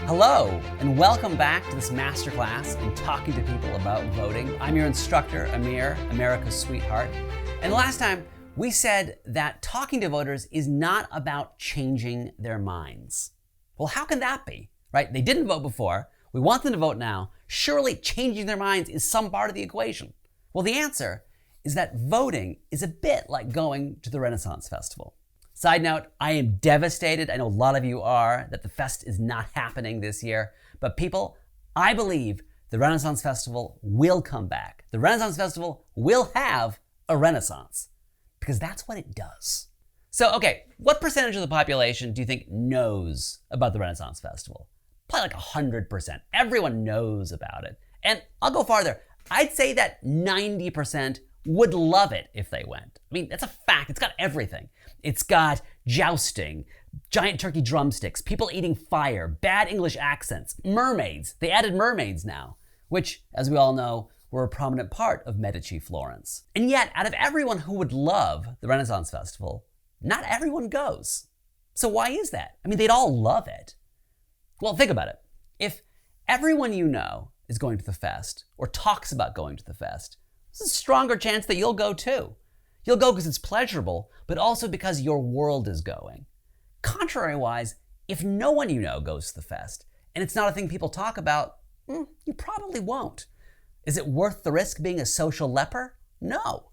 Hello, and welcome back to this masterclass in talking to people about voting. I'm your instructor, Amir, America's sweetheart. And the last time we said that talking to voters is not about changing their minds. Well, how can that be, right? They didn't vote before. We want them to vote now. Surely changing their minds is some part of the equation. Well, the answer is that voting is a bit like going to the Renaissance Festival. Side note, I am devastated, I know a lot of you are, that the fest is not happening this year. But people, I believe the Renaissance Festival will come back. The Renaissance Festival will have a renaissance, because that's what it does. So, okay, what percentage of the population do you think knows about the Renaissance Festival? Probably like 100%. Everyone knows about it. And I'll go farther. I'd say that 90% would love it if they went. I mean, that's a fact. It's got everything. It's got jousting, giant turkey drumsticks, people eating fire, bad English accents, mermaids. They added mermaids now, which, as we all know, were a prominent part of Medici Florence. And yet, out of everyone who would love the Renaissance Festival, not everyone goes. So why is that? I mean, they'd all love it. Well, think about it. If everyone you know is going to the fest or talks about going to the fest, there's a stronger chance that you'll go too. You'll go because it's pleasurable, but also because your world is going. Contrary-wise, if no one you know goes to the fest, and it's not a thing people talk about, you probably won't. Is it worth the risk being a social leper? No.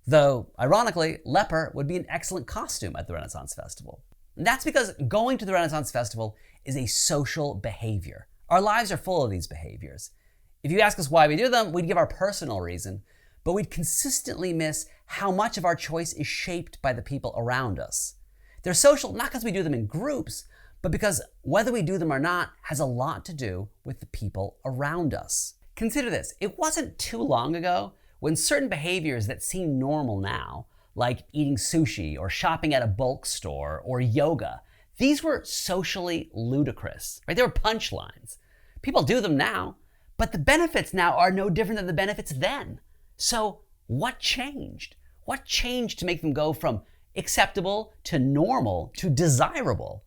Though, ironically, leper would be an excellent costume at the Renaissance Festival. And that's because going to the Renaissance Festival is a social behavior. Our lives are full of these behaviors. If you ask us why we do them, we'd give our personal reason, but we'd consistently miss how much of our choice is shaped by the people around us. They're social not because we do them in groups, but because whether we do them or not has a lot to do with the people around us. Consider this. It wasn't too long ago when certain behaviors that seem normal now, like eating sushi or shopping at a bulk store or yoga, these were socially ludicrous, right? They were punchlines. People do them now, but the benefits now are no different than the benefits then. So what changed? What changed to make them go from acceptable to normal to desirable?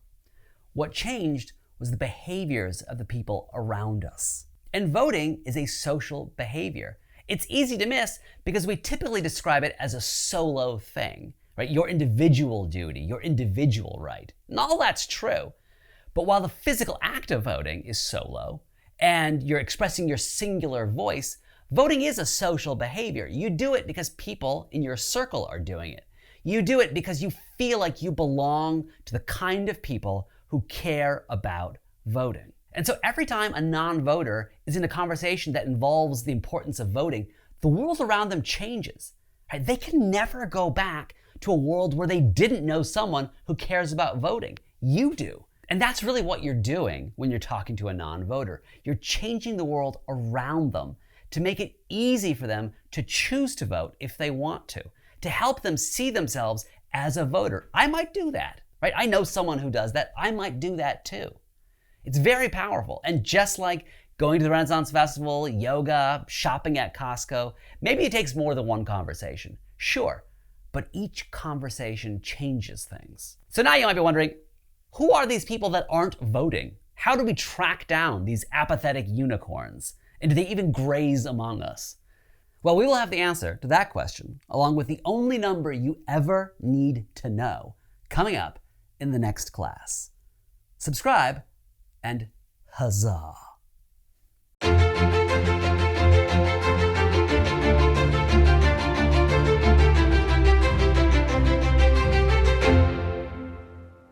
What changed was the behaviors of the people around us. And voting is a social behavior. It's easy to miss because we typically describe it as a solo thing, right? Your individual duty, your individual right. And all that's true. But while the physical act of voting is solo, and you're expressing your singular voice, voting is a social behavior. You do it because people in your circle are doing it. You do it because you feel like you belong to the kind of people who care about voting. And so every time a non-voter is in a conversation that involves the importance of voting, the world around them changes. Right? They can never go back to a world where they didn't know someone who cares about voting. You do. And that's really what you're doing when you're talking to a non-voter. You're changing the world around them to make it easy for them to choose to vote if they want to help them see themselves as a voter. I might do that, right? I know someone who does that. I might do that too. It's very powerful. And just like going to the Renaissance Festival, yoga, shopping at Costco, maybe it takes more than one conversation. Sure, but each conversation changes things. So now you might be wondering, who are these people that aren't voting? How do we track down these apathetic unicorns? And do they even graze among us? Well, we will have the answer to that question, along with the only number you ever need to know, coming up in the next class. Subscribe and huzzah!